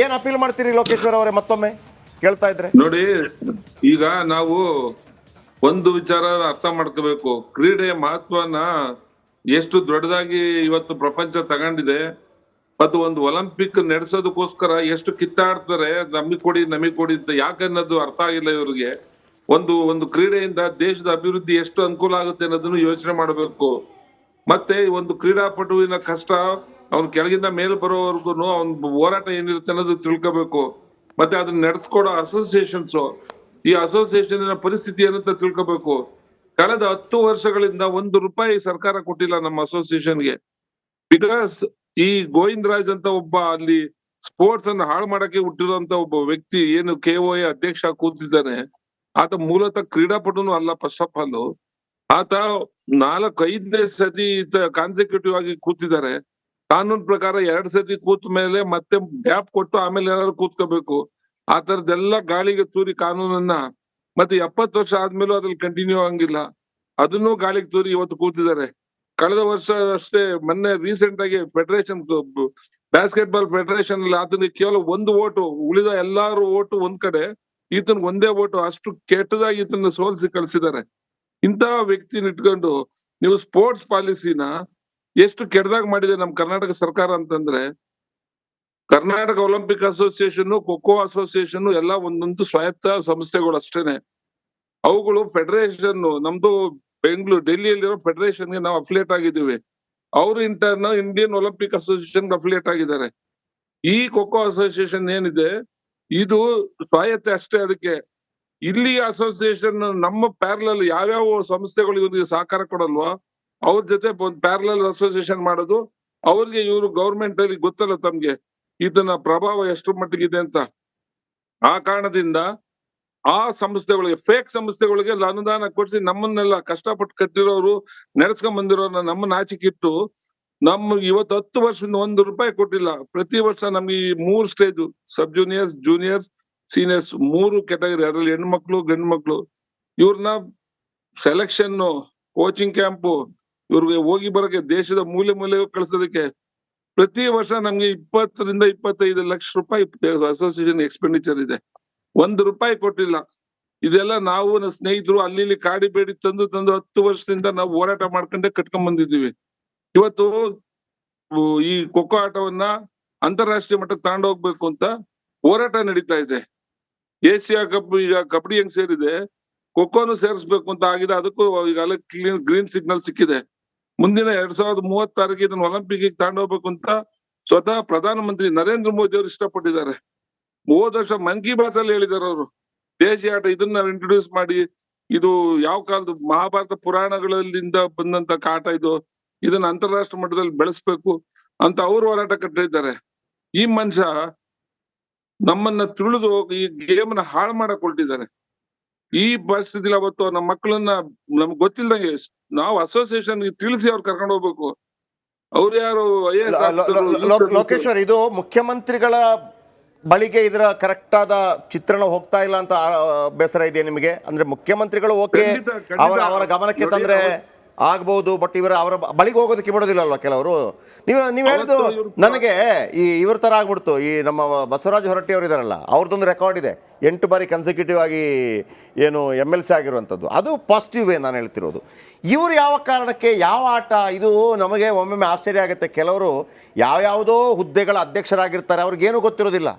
ಏನ್ ಅಪೀಲ್ ಮಾಡ್ತೀರಿ ಲೋಕೇಶ್ವರ್ ಅವರೇ ಮತ್ತೊಮ್ಮೆ ಕೇಳ್ತಾ ಇದ್ರೆ? ನೋಡಿ, ಈಗ ನಾವು ಒಂದು ವಿಚಾರ ಅರ್ಥ ಮಾಡ್ಕೋಬೇಕು. ಕ್ರೀಡೆಯ ಮಹತ್ವನ ಎಷ್ಟು ದೊಡ್ಡದಾಗಿ ಇವತ್ತು ಪ್ರಪಂಚ ತಗೊಂಡಿದೆ ಮತ್ತು ಒಂದು ಒಲಿಂಪಿಕ್ ನಡೆಸೋದಕ್ಕೋಸ್ಕರ ಎಷ್ಟು ಕಿತ್ತಾಡ್ತಾರೆ, ನಮಗ್ ಕೊಡಿ ಅಂತ. ಯಾಕನ್ನೋದು ಅರ್ಥ ಆಗಿಲ್ಲ ಇವ್ರಿಗೆ. ಒಂದು ಕ್ರೀಡೆಯಿಂದ ದೇಶದ ಅಭಿವೃದ್ಧಿ ಎಷ್ಟು ಅನುಕೂಲ ಆಗುತ್ತೆ ಅನ್ನೋದನ್ನು ಯೋಚನೆ ಮಾಡಬೇಕು. ಮತ್ತೆ ಒಂದು ಕ್ರೀಡಾಪಟುವಿನ ಕಷ್ಟ ಅವ್ನ ಕೆಳಗಿಂದ ಮೇಲೆ ಬರೋವರೆಗೂ ಅವ್ನ ಹೋರಾಟ ಏನಿರುತ್ತೆ ಅನ್ನೋದು ತಿಳ್ಕೋಬೇಕು. ಮತ್ತೆ ಅದನ್ನ ನಡೆಸ್ಕೊಡೋ ಅಸೋಸಿಯೇಷನ್ಸ್, ಈ ಅಸೋಸಿಯೇಷನ್ ಪರಿಸ್ಥಿತಿ ಏನಂತ ತಿಳ್ಕೋಬೇಕು. ಕಳೆದ 10 ವರ್ಷಗಳಿಂದ ₹1 ಸರ್ಕಾರ ಕೊಟ್ಟಿಲ್ಲ ನಮ್ಮ ಅಸೋಸಿಯೇಷನ್ಗೆ. ಬಿಕಾಸ್ ಈ ಗೋವಿಂದರಾಜ್ ಅಂತ ಒಬ್ಬ ಅಲ್ಲಿ ಸ್ಪೋರ್ಟ್ಸ್ ಅನ್ನ ಹಾಳು ಮಾಡಕ್ಕೆ ಹುಟ್ಟಿರುವಂತ ಒಬ್ಬ ವ್ಯಕ್ತಿ ಏನು KOA ಅಧ್ಯಕ್ಷ ಕೂತಿದ್ದಾನೆ, ಆತ ಮೂಲತಃ ಕ್ರೀಡಾಪಟುನು ಅಲ್ಲ. ಫಸ್ಟ್ ಆಫ್ ಆಲ್ ಆತ 4-5ನೇ ಸತಿ ಕಾನ್ಸಿಕ್ಯೂಟಿವ್ ಆಗಿ ಕೂತಿದ್ದಾರೆ. ಕಾನೂನ್ ಪ್ರಕಾರ 2 ಸತಿ ಕೂತ ಮೇಲೆ ಮತ್ತೆ ಗ್ಯಾಪ್ ಕೊಟ್ಟು ಆಮೇಲೆ ಏನಾದ್ರು ಕೂತ್ಕೋಬೇಕು. ಆ ತರದ್ದೆಲ್ಲ ಗಾಳಿಗೆ ತೂರಿ ಕಾನೂನನ್ನ, ಮತ್ತೆ 70 ವರ್ಷ ಆದ್ಮೇಲೂ ಅದ್ರಲ್ಲಿ ಕಂಟಿನ್ಯೂ ಆಗಂಗಿಲ್ಲ, ಅದನ್ನು ಗಾಳಿಗೆ ತೂರಿ ಇವತ್ತು ಕೂತಿದ್ದಾರೆ. ಕಳೆದ ವರ್ಷ ಅಷ್ಟೇ ಮೊನ್ನೆ ರೀಸೆಂಟ್ ಆಗಿ ಫೆಡರೇಷನ್, ಬ್ಯಾಸ್ಕೆಟ್ ಬಾಲ್ ಫೆಡರೇಷನ್ ಅಲ್ಲಿ ಆತನಿಗೆ ಕೇವಲ 1 ಓಟು, ಉಳಿದ ಎಲ್ಲಾರು ಓಟು ಒಂದ್ ಕಡೆ, ಈತನ್ಗೆ 1 ಓಟು. ಅಷ್ಟು ಕೆಟ್ಟದಾಗಿ ಈತನ ಸೋಲ್ಸಿ ಕಳ್ಸಿದ್ದಾರೆ. ಇಂತಹ ವ್ಯಕ್ತಿನ ಇಟ್ಕೊಂಡು ನೀವು ಸ್ಪೋರ್ಟ್ಸ್ ಪಾಲಿಸಿನ ಎಷ್ಟು ಕೆಟ್ಟದಾಗ ಮಾಡಿದೆ ನಮ್ ಕರ್ನಾಟಕ ಸರ್ಕಾರ ಅಂತಂದ್ರೆ, Karnataka Olympic association, kho kho association ಎಲ್ಲ ಒಂದೊಂದು ಸ್ವಾಯತ್ತ ಸಂಸ್ಥೆಗಳು ಅಷ್ಟೇನೆ. ಅವುಗಳು ಫೆಡರೇಷನ್, ನಮ್ದು ಡೆಲ್ಲಿಯಲ್ಲಿರೋ ಫೆಡರೇಷನ್ಗೆ ನಾವು ಅಫಿಲಿಯೇಟ್ ಆಗಿದ್ದೀವಿ. ಅವರು ಇಂಡಿಯನ್ ಒಲಿಂಪಿಕ್ ಅಸೋಸಿಯೇಷನ್ ಅಫಿಲಿಯೇಟ್ ಆಗಿದ್ದಾರೆ. ಈ ಖೋಖೋ ಅಸೋಸಿಯೇಷನ್ ಏನಿದೆ ಇದು ಸ್ವಾಯತ್ತೆ ಅಷ್ಟೇ. ಅದಕ್ಕೆ ಇಲ್ಲಿ ಅಸೋಸಿಯೇಷನ್ ನಮ್ಮ ಪ್ಯಾರಲಲ್ ಯಾವ್ಯಾವ ಸಂಸ್ಥೆಗಳು ಇವ್ರಿಗೆ ಸಹಕಾರ ಕೊಡಲ್ವಾ, ಅವ್ರ ಜೊತೆ ಒಂದು ಪ್ಯಾರಲಲ್ ಅಸೋಸಿಯೇಷನ್ ಮಾಡೋದು. ಅವ್ರಿಗೆ ಇವರು ಗೌರ್ಮೆಂಟ್ ಅಲ್ಲಿ ಗೊತ್ತಲ್ಲ ತಮ್ಗೆ ಇದನ್ನ ಪ್ರಭಾವ ಎಷ್ಟು ಮಟ್ಟಿಗಿದೆ ಅಂತ. ಆ ಕಾರಣದಿಂದ ಆ ಸಂಸ್ಥೆಗಳಿಗೆ, ಫೇಕ್ ಸಂಸ್ಥೆಗಳಿಗೆ ಅನುದಾನ ಕೊಡಿಸಿ ನಮ್ಮನ್ನೆಲ್ಲ ಕಷ್ಟಪಟ್ಟು ಕಟ್ಟಿರೋರು, ನಡೆಸ್ಕೊಂಡ್ ಬಂದಿರೋರ್ನ ನಮ್ಮನ್ನ ಆಚಿಕಿಟ್ಟು ಇವತ್ತು 10 ವರ್ಷದಿಂದ ₹1 ಕೊಟ್ಟಿಲ್ಲ. ಪ್ರತಿ ವರ್ಷ ನಮ್ಗೆ ಈ 3 ಸ್ಟೇಜ್, ಸಬ್ ಜೂನಿಯರ್ಸ್, ಜೂನಿಯರ್ಸ್, ಸೀನಿಯರ್ಸ್, 3 ಕ್ಯಾಟಗರಿ, ಅದ್ರಲ್ಲಿ ಹೆಣ್ಮಕ್ಳು ಗಂಡು ಮಕ್ಳು, ಇವ್ರನ್ನ ಸೆಲೆಕ್ಷನ್, ಕೋಚಿಂಗ್ ಕ್ಯಾಂಪು, ಇವ್ರಿಗೆ ಹೋಗಿ ಬರಕ್ಕೆ ದೇಶದ ಮೂಲೆ ಕಳ್ಸೋದಕ್ಕೆ ಪ್ರತಿ ವರ್ಷ ನಮ್ಗೆ 20 ರಿಂದ 25 ಲಕ್ಷ ರೂಪಾಯಿ ಅಸೋಸಿಯೇಷನ್ ಎಕ್ಸ್ಪೆಂಡಿಚರ್ ಇದೆ. ₹1 ಕೊಟ್ಟಿಲ್ಲ. ಇದೆಲ್ಲ ನಾವು ನನ್ನ ಸ್ನೇಹಿತರು ಅಲ್ಲಿ ಇಲ್ಲಿ ಕಾಡಿ ಬೇಡಿ ತಂದು 10 ವರ್ಷದಿಂದ ನಾವು ಹೋರಾಟ ಮಾಡ್ಕೊಂಡೆ ಕಟ್ಕೊಂಡ್ ಬಂದಿದ್ದೀವಿ. ಇವತ್ತು ಈ ಖೋಖೋ ಆಟವನ್ನ ಅಂತಾರಾಷ್ಟ್ರೀಯ ಮಟ್ಟಕ್ಕೆ ತಗೊಂಡು ಹೋಗ್ಬೇಕು ಅಂತ ಹೋರಾಟ ನಡೀತಾ ಇದೆ. ಏಷ್ಯಾ ಕಪ್ ಈಗ ಕಬಡ್ಡಿ ಹೆಂಗ್ ಸೇರಿದೆ, ಖೋಖೋನು ಸೇರಿಸ್ಬೇಕು ಅಂತ ಆಗಿದೆ. ಅದಕ್ಕೂ ಈಗಾಗಲೇ ಗ್ರೀನ್ ಸಿಗ್ನಲ್ ಸಿಕ್ಕಿದೆ. ಮುಂದಿನ 2036 ಇದನ್ನ ಒಲಿಂಪಿಕ್ ತಗೊಂಡು ಹೋಗ್ಬೇಕು ಅಂತ ಸ್ವತಃ ಪ್ರಧಾನಮಂತ್ರಿ ನರೇಂದ್ರ ಮೋದಿ ಅವರು ಇಷ್ಟಪಟ್ಟಿದ್ದಾರೆ. ಹೋದ ವರ್ಷ ಮನ್ ಕಿ ಬಾತ್ ಅಲ್ಲಿ ಹೇಳಿದ್ದಾರೆ ಅವರು, ದೇಶೀಯ ಆಟ ಇದನ್ನ ಇಂಟ್ರೊಡ್ಯೂಸ್ ಮಾಡಿ, ಇದು ಯಾವ ಕಾಲದ ಮಹಾಭಾರತ ಪುರಾಣಗಳಿಂದ ಬಂದಂತ ಆಟ ಇದು, ಇದನ್ನ ಅಂತಾರಾಷ್ಟ್ರೀಯ ಮಟ್ಟದಲ್ಲಿ ಬೆಳೆಸ್ಬೇಕು ಅಂತ ಅವರು ಹೋರಾಟ ಕಟ್ಟಿದ್ದಾರೆ. ಈ ಮನುಷ್ಯ ನಮ್ಮನ್ನ ತಿಳಿದು ಈ ಗೇಮ್ ನ ಹಾಳು ಮಾಡಕ್ ಹೊರಟಿದ್ದಾರೆ. ಈ ಪರಿಸ್ಥಿತಿಲಿ ಅವತ್ತು ನಮ್ಮ ಮಕ್ಕಳನ್ನ ನಮ್ಗೆ ಗೊತ್ತಿಲ್ಲದಂಗೆ ನಾವು ಅಸೋಸಿಯೇಷನ್ ತಿಳಿಸಿ ಅವ್ರು ಕರ್ಕೊಂಡು ಹೋಗ್ಬೇಕು. ಅವ್ರು ಯಾರು IAS ಲೋಕೇಶ್ವರ್, ಇದು ಮುಖ್ಯಮಂತ್ರಿಗಳ ಬಳಿಗೆ ಇದರ ಕರೆಕ್ಟ್ ಆದ ಚಿತ್ರಣ ಹೋಗ್ತಾ ಇಲ್ಲ ಅಂತ ಬೇಸರ ಇದೆ ನಿಮಗೆ? ಅಂದ್ರೆ ಮುಖ್ಯಮಂತ್ರಿಗಳು ಓಕೆ, ಅವರ ಗಮನಕ್ಕೆ ತಂದ್ರೆ ಆಗ್ಬಹುದು, ಬಟ್ ಅವರ ಬಳಿಗೆ ಹೋಗೋದಕ್ಕೆ ಬಿಡೋದಿಲ್ಲ ಅಲ್ವಾ ಕೆಲವರು? ನೀವು ಹೇಳಿದ್ದು ನನಗೆ ಇವ್ರ ತರ ಆಗ್ಬಿಡ್ತು. ಈ ನಮ್ಮ ಬಸವರಾಜ ಹೊರಟ್ಟಿ ಅವರು ಇದಾರಲ್ಲ, ಅವ್ರದ್ದೊಂದು ರೆಕಾರ್ಡ್ ಇದೆ, 8 ಬಾರಿ ಕನ್ಸಿಕ್ಯೂಟಿವ್ ಆಗಿ ಏನು MLC ಆಗಿರುವಂಥದ್ದು. ಅದು ಪಾಸಿಟಿವ್ ವೇ ನಾನು ಹೇಳ್ತಿರೋದು. ಇವರು ಯಾವ ಕಾರಣಕ್ಕೆ, ಯಾವ ಆಟ ಇದು ನಮಗೆ ಒಮ್ಮೊಮ್ಮೆ ಆಶ್ಚರ್ಯ ಆಗುತ್ತೆ. ಕೆಲವರು ಯಾವ್ಯಾವುದೋ ಹುದ್ದೆಗಳ ಅಧ್ಯಕ್ಷರಾಗಿರ್ತಾರೆ, ಅವ್ರಿಗೇನು ಗೊತ್ತಿರೋದಿಲ್ಲ.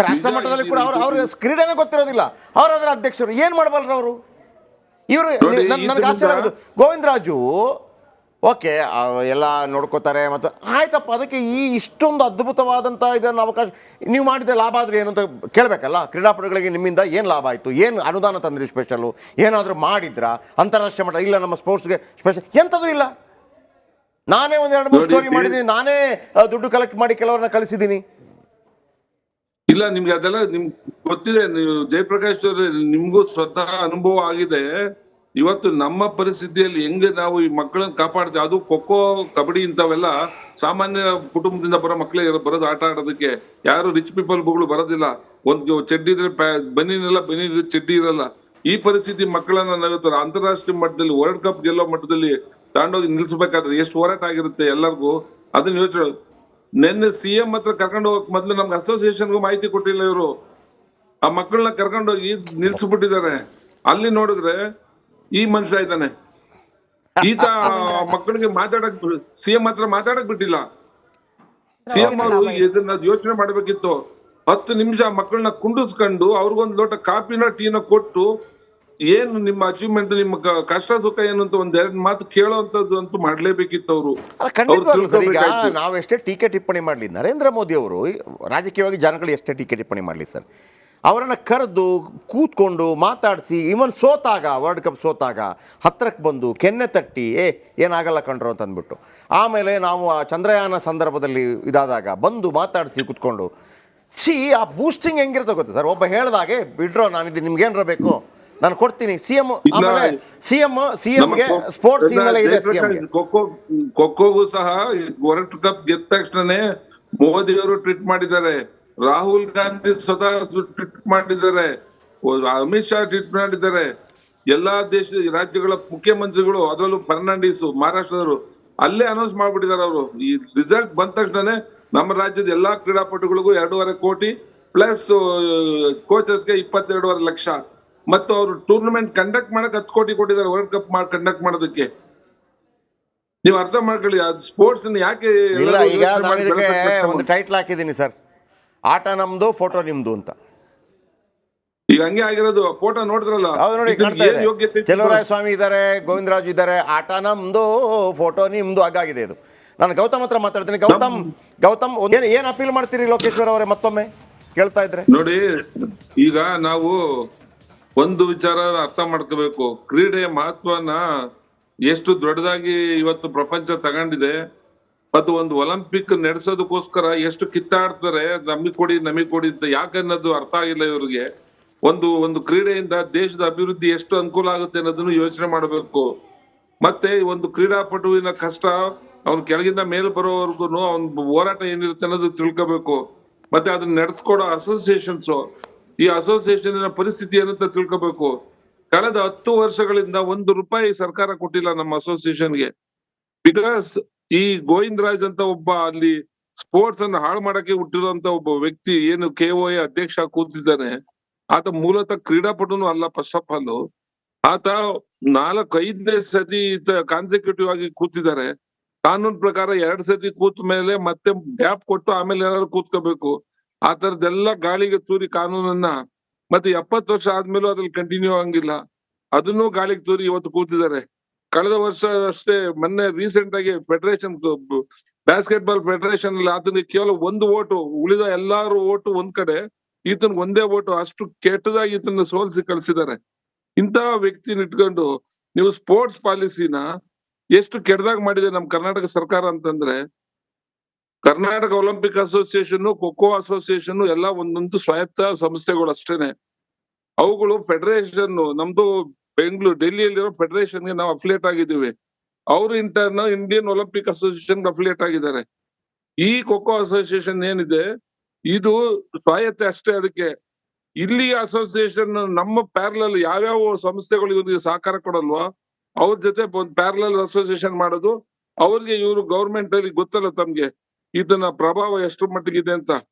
ರಾಷ್ಟ್ರ ಮಟ್ಟದಲ್ಲಿ ಕೂಡ ಅವ್ರ ಕ್ರೀಡೆನೇ ಗೊತ್ತಿರೋದಿಲ್ಲ, ಅವರಾದ್ರೆ ಅಧ್ಯಕ್ಷರು ಏನ್ ಮಾಡಬಲ್ರು ಅವರು? ಇವರು ನನ್ಗೆ ಆಶ್ಚರ್ಯ ಆಗೋದು, ಗೋವಿಂದರಾಜು ಓಕೆ ಎಲ್ಲ ನೋಡ್ಕೋತಾರೆ, ಮತ್ತು ಆಯ್ತಪ್ಪ, ಅದಕ್ಕೆ ಇಷ್ಟೊಂದು ಅದ್ಭುತವಾದಂಥ ಇದನ್ನು ಅವಕಾಶ ನೀವು ಮಾಡಿದ ಲಾಭ ಆದ್ರೆ ಏನು ಅಂತ ಕೇಳಬೇಕಲ್ಲ. ಕ್ರೀಡಾಪಟುಗಳಿಗೆ ನಿಮ್ಮಿಂದ ಏನು ಲಾಭ ಆಯಿತು, ಏನು ಅನುದಾನ ತಂದ್ರಿ ಸ್ಪೆಷಲು, ಏನಾದರೂ ಮಾಡಿದ್ರಾ ಅಂತಾರಾಷ್ಟ್ರೀಯ ಮಟ್ಟ? ಇಲ್ಲ, ನಮ್ಮ ಸ್ಪೋರ್ಟ್ಸ್ಗೆ ಸ್ಪೆಷಲ್ ಎಂಥದ್ದು ಇಲ್ಲ. ನಾನೇ 1-2-3 ಸ್ಟೋರಿ ಮಾಡಿದ್ದೀನಿ, ನಾನೇ ದುಡ್ಡು ಕಲೆಕ್ಟ್ ಮಾಡಿ ಕೆಲವ್ರನ್ನ ಕಳಿಸಿದ್ದೀನಿ. ಇಲ್ಲ, ನಿಮ್ಗೆ ಅದೆಲ್ಲ ನಿಮ್ಗೆ ಗೊತ್ತಿದೆ. ನೀವು ಜಯಪ್ರಕಾಶ್ ಅವ್ರೆ, ನಿಮ್ಗೂ ಸ್ವತಃ ಅನುಭವ ಆಗಿದೆ. ಇವತ್ತು ನಮ್ಮ ಪರಿಸ್ಥಿತಿಯಲ್ಲಿ ಹೆಂಗೆ ನಾವು ಈ ಮಕ್ಕಳನ್ನ ಕಾಪಾಡ್ತೀವಿ, ಅದು ಖೋಖೋ, ಕಬಡ್ಡಿ ಇಂಥವೆಲ್ಲ ಸಾಮಾನ್ಯ ಕುಟುಂಬದಿಂದ ಬರೋ ಮಕ್ಕಳೇ ಬರೋದು ಆಟ ಆಡೋದಕ್ಕೆ. ಯಾರು ರಿಚ್ ಪೀಪಲ್ಗಳು ಬರೋದಿಲ್ಲ. ಒಂದು ಚಡ್ಡಿ ಇದ್ರೆ ಬನ್ನಿನೆಲ್ಲ, ಬನ್ನಿ ಚಡ್ಡಿ ಇರಲ್ಲ. ಈ ಪರಿಸ್ಥಿತಿ ಮಕ್ಕಳನ್ನ ನಾವಿತ್ತು ಅಂತಾರಾಷ್ಟ್ರೀಯ ಮಟ್ಟದಲ್ಲಿ ವರ್ಲ್ಡ್ ಕಪ್ ಗೆಲ್ಲೋ ಮಟ್ಟದಲ್ಲಿ ತಗೊಂಡೋಗಿ ನಿಲ್ಸ್ಬೇಕಾದ್ರೆ ಎಷ್ಟು ಹೋರಾಟ ಆಗಿರುತ್ತೆ ಎಲ್ಲರಿಗೂ, ಅದನ್ನ ಯೋಚನೆ. ನಿನ್ನೆ ಸಿಎಂ ಹತ್ರ ಕರ್ಕೊಂಡು ಹೋಗಕ್ ಮೊದ್ಲು ನಮ್ಗೆ ಅಸೋಸಿಯೇಷನ್ಗೂ ಮಾಹಿತಿ ಕೊಟ್ಟಿಲ್ಲ ಇವರು. ಆ ಮಕ್ಕಳನ್ನ ಕರ್ಕೊಂಡೋಗಿ ನಿಲ್ಸ್ಬಿಟ್ಟಿದ್ದಾರೆ. ಅಲ್ಲಿ ನೋಡಿದ್ರೆ ಈ ಮನುಷ್ಯ ಇದ್ದಾನೆ. ಈತ ಮಕ್ಕಳಿಗೆ ಮಾತಾಡಕ್ ಸಿಎಂ ಹತ್ರ ಮಾತಾಡಕ್ ಬಿಟ್ಟಿಲ್ಲ. ಸಿಎಂ ಅವರು ಇದನ್ನ ಯೋಚನೆ ಮಾಡ್ಬೇಕಿತ್ತು. 10 ನಿಮಿಷ ಮಕ್ಕಳನ್ನ ಕುಂಡಿಸ್ಕೊಂಡು ಅವ್ರಿಗೊಂದು ಲೋಟ ಕಾಫಿನ ಟೀನ ಕೊಟ್ಟು ಏನು ನಿಮ್ಮ ಅಚೀವ್ಮೆಂಟ್, ನಿಮ್ಮ ಕಷ್ಟ ಸುಖ ಏನು ಅಂತ ಒಂದೆರಡು ಮಾತು ಕೇಳೋಂಥದ್ದು ಅಂತೂ ಮಾಡ್ಲೇಬೇಕಿತ್ತು ಅವರು. ಅಲ್ಲ, ಖಂಡಿತವಾಗ್ಲೂ ಸರ್. ಈಗ ನಾವೆಷ್ಟೇ ಟೀಕೆ ಟಿಪ್ಪಣಿ ಮಾಡಲಿ, ನರೇಂದ್ರ ಮೋದಿ ಅವರು ರಾಜಕೀಯವಾಗಿ ಜನಗಳು ಎಷ್ಟೇ ಟೀಕೆ ಟಿಪ್ಪಣಿ ಮಾಡಲಿ ಸರ್, ಅವರನ್ನು ಕರೆದು ಕೂತ್ಕೊಂಡು ಮಾತಾಡಿಸಿ, ಇವನ್ ಸೋತಾಗ, ವರ್ಲ್ಡ್ ಕಪ್ ಸೋತಾಗ ಹತ್ತಿರಕ್ಕೆ ಬಂದು ಕೆನ್ನೆ ತಟ್ಟಿ ಏನಾಗಲ್ಲ ಕಂಡ್ರು ಅಂತ ಅಂದ್ಬಿಟ್ಟು, ಆಮೇಲೆ ನಾವು ಆ ಚಂದ್ರಯಾನ ಸಂದರ್ಭದಲ್ಲಿ ಇದಾದಾಗ ಬಂದು ಮಾತಾಡಿಸಿ ಕೂತ್ಕೊಂಡು ಆ ಬೂಸ್ಟಿಂಗ್ ಹೆಂಗಿರುತ್ತೆ ಗೊತ್ತಾ ಸರ್. ಒಬ್ಬ ಹೇಳ್ದಾಗೆ ಬಿಡ್ರೋ, ನಾನಿದ್ದು ನಿಮ್ಗೇನ್ರ ಬೇಕು ನಾನು ಕೊಡ್ತೀನಿ. ಸಿಎಂ ಆಮೇಲೆ ಸಿಎಂಗೆ ಸ್ಪೋರ್ಟ್ಸ್ ಮೇಲೆ ಇದೆ. ಖೋಖೋಗೂ ಸಹ ವರ್ಲ್ಡ್ ಕಪ್ ಗೆದ್ದ ತಕ್ಷಣನೇ ಮೋದಿ ಅವರು ಟ್ವೀಟ್ ಮಾಡಿದ್ದಾರೆ, ರಾಹುಲ್ ಗಾಂಧಿ ಸ್ವತಃ ಟ್ವೀಟ್ ಮಾಡಿದ್ದಾರೆ, ಅಮಿತ್ ಶಾ ಟ್ವೀಟ್ ಮಾಡಿದ್ದಾರೆ, ಎಲ್ಲಾ ರಾಜ್ಯಗಳ ಮುಖ್ಯಮಂತ್ರಿಗಳು, ಅದರಲ್ಲೂ ಫರ್ನಾಂಡಿಸ್ ಮಹಾರಾಷ್ಟ್ರದವರು ಅಲ್ಲೇ ಅನೌನ್ಸ್ ಮಾಡ್ಬಿಟ್ಟಿದ್ದಾರೆ. ಅವರು ಈ ರಿಸಲ್ಟ್ ಬಂದ ತಕ್ಷಣನೇ ನಮ್ಮ ರಾಜ್ಯದ ಎಲ್ಲಾ ಕ್ರೀಡಾಪಟುಗಳಿಗೂ 2.5 ಕೋಟಿ ಪ್ಲಸ್ ಕೋಚಸ್ಗೆ 22.5 ಲಕ್ಷ ಮತ್ತು ಅವರು ಟೂರ್ನಮೆಂಟ್ ಕಂಡಕ್ಟ್ ಮಾಡಕ್ 10 ಕೋಟಿ ಕೊಟ್ಟಿದ್ದಾರೆ ವರ್ಲ್ಡ್ ಕಪ್ ಕಂಡಕ್ಟ್ ಮಾಡೋದಕ್ಕೆ. ನೀವು ಅರ್ಥ ಮಾಡ್ಕೊಳ್ಳಿ, ಅದು ಸ್ಪೋರ್ಟ್ಸ್ ಯಾಕೆ. ಈಗ ನಾನು ಇದಕ್ಕೆ ಒಂದು ಟೈಟ್ಲ್ ಹಾಕಿದ್ದೀನಿ ಸರ್, ಆಟ ನಮ್ದು ಫೋಟೋ ನಿಮ್ದು ಅಂತ. ಈಗ ಹಂಗೆ ಆಗಿರೋದು. ಫೋಟೋ ನೋಡಿದ್ರಲ್ಲ, ಚೆಲುವರಾಯ ಸ್ವಾಮಿ ಇದ್ದಾರೆ, ಗೋವಿಂದರಾಜು ಇದ್ದಾರೆ, ಆಟ ನಮ್ದು ಫೋಟೋ ನಿಮ್ದು ಹಾಗಾಗಿದೆ ಇದು. ನಾನು ಗೌತಮ್ ಹತ್ರ ಮಾತಾಡ್ತೀನಿ. ಗೌತಮ್ ಏನ್ ಅಪೀಲ್ ಮಾಡ್ತೀರಿ ಲೋಕೇಶ್ವರ್ ಅವರೇ, ಮತ್ತೊಮ್ಮೆ ಕೇಳ್ತಾ ಇದ್ರೆ? ನೋಡಿ, ಈಗ ನಾವು ಒಂದು ವಿಚಾರ ಅರ್ಥ ಮಾಡ್ಕೋಬೇಕು. ಕ್ರೀಡೆಯ ಮಹತ್ವನ ಎಷ್ಟು ದೊಡ್ಡದಾಗಿ ಇವತ್ತು ಪ್ರಪಂಚ ತಗೊಂಡಿದೆ ಮತ್ತು ಒಂದು ಒಲಿಂಪಿಕ್ ನಡೆಸೋದಕ್ಕೋಸ್ಕರ ಎಷ್ಟು ಕಿತ್ತಾಡ್ತಾರೆ, ನಮಿಗ್ ಕೊಡಿ ಅಂತ. ಯಾಕನ್ನೋದು ಅರ್ಥ ಆಗಿಲ್ಲ ಇವ್ರಿಗೆ. ಒಂದು ಕ್ರೀಡೆಯಿಂದ ದೇಶದ ಅಭಿವೃದ್ಧಿ ಎಷ್ಟು ಅನುಕೂಲ ಆಗುತ್ತೆ ಅನ್ನೋದನ್ನು ಯೋಚನೆ ಮಾಡಬೇಕು. ಮತ್ತೆ ಒಂದು ಕ್ರೀಡಾಪಟುವಿನ ಕಷ್ಟ ಅವ್ನ ಕೆಳಗಿಂದ ಮೇಲೆ ಬರೋವರೆಗೂ ಅವ್ನ ಹೋರಾಟ ಏನಿರುತ್ತೆ ಅನ್ನೋದು ತಿಳ್ಕೋಬೇಕು. ಮತ್ತೆ ಅದನ್ನ ನಡೆಸ್ಕೊಡೋ ಅಸೋಸಿಯೇಷನ್ಸ್, ಈ ಅಸೋಸಿಯೇಷನ್ ಪರಿಸ್ಥಿತಿ ಏನಂತ ತಿಳ್ಕೋಬೇಕು. ಕಳೆದ 10 ವರ್ಷಗಳಿಂದ 1 ರೂಪಾಯಿ ಸರ್ಕಾರ ಕೊಟ್ಟಿಲ್ಲ ನಮ್ಮ ಅಸೋಸಿಯೇಷನ್ಗೆ. ಬಿಕಾಸ್ ಈ ಗೋವಿಂದರಾಜ್ ಅಂತ ಒಬ್ಬ ಅಲ್ಲಿ ಸ್ಪೋರ್ಟ್ಸ್ ಅನ್ನು ಹಾಳು ಮಾಡಕ್ಕೆ ಹುಟ್ಟಿರುವಂತ ಒಬ್ಬ ವ್ಯಕ್ತಿ ಏನು KOA ಅಧ್ಯಕ್ಷ ಕೂತಿದ್ದಾನೆ, ಆತ ಮೂಲತಃ ಕ್ರೀಡಾಪಟುನು ಅಲ್ಲ. ಫಸ್ಟ್ ಆಫ್ ಆಲ್ ಆತ 4-5ನೇ ಸತಿ ಕಾನ್ಸಿಕ್ಯೂಟಿವ್ ಆಗಿ ಕೂತಿದ್ದಾರೆ. ಕಾನೂನು ಪ್ರಕಾರ 2 ಸತಿ ಕೂತ ಮೇಲೆ ಮತ್ತೆ ಗ್ಯಾಪ್ ಕೊಟ್ಟು ಆಮೇಲೆ ಏನಾದ್ರು ಕೂತ್ಕೋಬೇಕು. ಆ ತರದ್ದೆಲ್ಲ ಗಾಳಿಗೆ ತೂರಿ ಕಾನೂನನ್ನ, ಮತ್ತೆ 70 ವರ್ಷ ಆದ್ಮೇಲೂ ಅದ್ರಲ್ಲಿ ಕಂಟಿನ್ಯೂ ಆಗಂಗಿಲ್ಲ, ಅದನ್ನು ಗಾಳಿಗೆ ತೂರಿ ಇವತ್ತು ಕೂತಿದ್ದಾರೆ. ಕಳೆದ ವರ್ಷ ಅಷ್ಟೇ ಮೊನ್ನೆ ರೀಸೆಂಟ್ ಆಗಿ ಫೆಡರೇಷನ್, ಬಾಸ್ಕೆಟ್ಬಾಲ್ ಫೆಡರೇಷನ್ ಅಲ್ಲಿ ಆತನಿಗೆ ಕೇವಲ 1 ಓಟು, ಉಳಿದ ಎಲ್ಲಾರು ಓಟು ಒಂದ್ ಕಡೆ, ಈತನ್ 1 ಓಟು. ಅಷ್ಟು ಕೆಟ್ಟದಾಗಿ ಈತನ ಸೋಲ್ಸಿ ಕಳ್ಸಿದ್ದಾರೆ. ಇಂತಹ ವ್ಯಕ್ತಿನ ಇಟ್ಕೊಂಡು ನೀವು ಸ್ಪೋರ್ಟ್ಸ್ ಪಾಲಿಸಿನ ಎಷ್ಟು ಕೆಟ್ಟದಾಗ ಮಾಡಿದೆ ನಮ್ ಕರ್ನಾಟಕ ಸರ್ಕಾರ ಅಂತಂದ್ರೆ, Karnataka Olympic association, kho kho association ಎಲ್ಲ ಒಂದೊಂದು ಸ್ವಾಯತ್ತ ಸಂಸ್ಥೆಗಳು ಅಷ್ಟೇನೆ. ಅವುಗಳು ಫೆಡರೇಷನ್, ನಮ್ದು ಡೆಲ್ಲಿಯಲ್ಲಿರೋ ಫೆಡರೇಷನ್ಗೆ ನಾವು ಅಫಿಲಿಯೇಟ್ ಆಗಿದ್ದೀವಿ. ಅವರು ಇಂಡಿಯನ್ ಒಲಿಂಪಿಕ್ ಅಸೋಸಿಯೇಷನ್ ಅಫಿಲಿಯೇಟ್ ಆಗಿದ್ದಾರೆ. ಈ ಖೋಖೋ ಅಸೋಸಿಯೇಷನ್ ಏನಿದೆ ಇದು ಸ್ವಾಯತ್ತೆ ಅಷ್ಟೇ. ಅದಕ್ಕೆ ಇಲ್ಲಿ ಅಸೋಸಿಯೇಷನ್ ನಮ್ಮ ಪ್ಯಾರಲಲ್ ಯಾವ್ಯಾವ ಸಂಸ್ಥೆಗಳು ಇವ್ರಿಗೆ ಸಹಕಾರ ಕೊಡಲ್ವಾ, ಅವ್ರ ಜೊತೆ ಒಂದು ಪ್ಯಾರಲಲ್ ಅಸೋಸಿಯೇಷನ್ ಮಾಡೋದು. ಅವ್ರಿಗೆ ಇವರು ಗೌರ್ಮೆಂಟ್ ಅಲ್ಲಿ ಗೊತ್ತಲ್ಲ ತಮ್ಗೆ ಇದನ್ನ ಪ್ರಭಾವ ಎಷ್ಟು ಮಟ್ಟಿಗಿದೆ ಅಂತ.